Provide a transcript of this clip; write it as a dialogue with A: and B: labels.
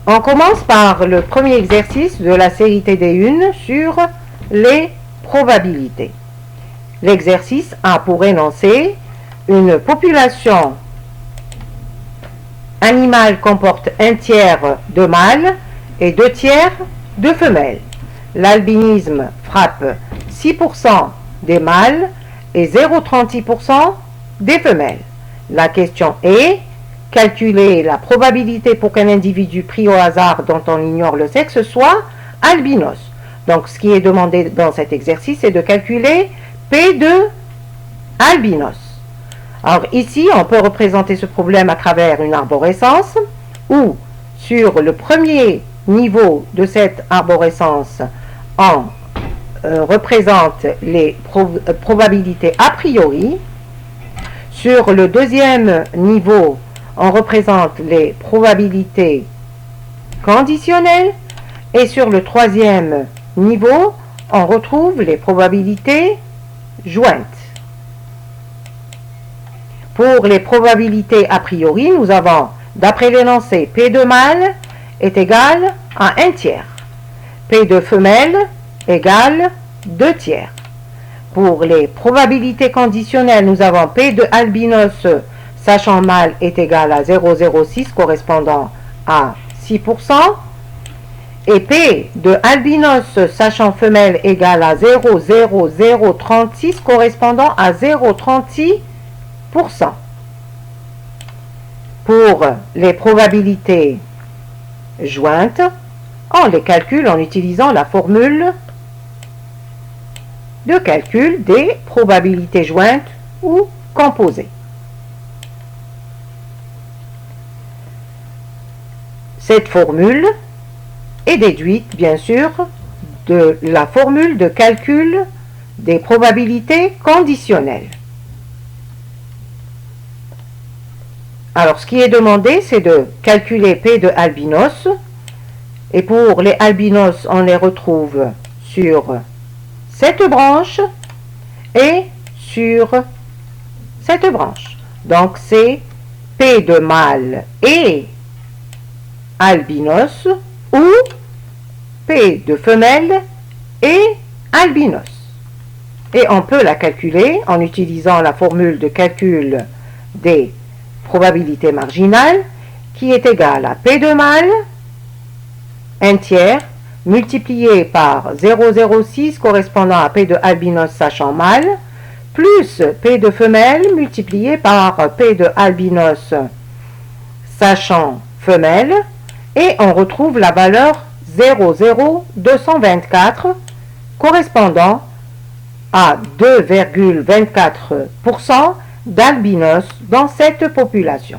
A: On commence par le premier exercice de la série TD1 sur les probabilités. L'exercice a pour énoncé: une population animale comporte un tiers de mâles et 2 tiers de femelles. L'albinisme frappe 6% des mâles et 0,36% des femelles. La question est: calculer la probabilité pour qu'un individu pris au hasard dont on ignore le sexe soit albinos. Donc ce qui est demandé dans cet exercice, c'est de calculer P de albinos. Alors ici, on peut représenter ce problème à travers une arborescence où sur le premier niveau de cette arborescence, on représente les probabilités a priori. Sur le deuxième niveau, on représente les probabilités conditionnelles. Et sur le troisième niveau, on retrouve les probabilités jointes. Pour les probabilités a priori, nous avons, d'après l'énoncé, P de mâle est égal à 1 tiers. P de femelle égale 2 tiers. Pour les probabilités conditionnelles, nous avons P de albinos sachant mâle est égal à 0,06 correspondant à 6%. Et P de albinos sachant femelle égale à 0,0036 correspondant à 0,36%. Pour les probabilités jointes, on les calcule en utilisant la formule de calcul des probabilités jointes ou composées. Cette formule est déduite, bien sûr, de la formule de calcul des probabilités conditionnelles. Alors, ce qui est demandé, c'est de calculer P de albinos. Et pour les albinos, on les retrouve sur cette branche et sur cette branche. Donc, c'est P de mâle et albinos ou P de femelle et albinos. Et on peut la calculer en utilisant la formule de calcul des probabilités marginales qui est égale à P de mâle, 1 tiers, multiplié par 0,06 correspondant à P de albinos sachant mâle, plus P de femelle multiplié par P de albinos sachant femelle, et on retrouve la valeur 0,0224 correspondant à 2,24% d'albinos dans cette population.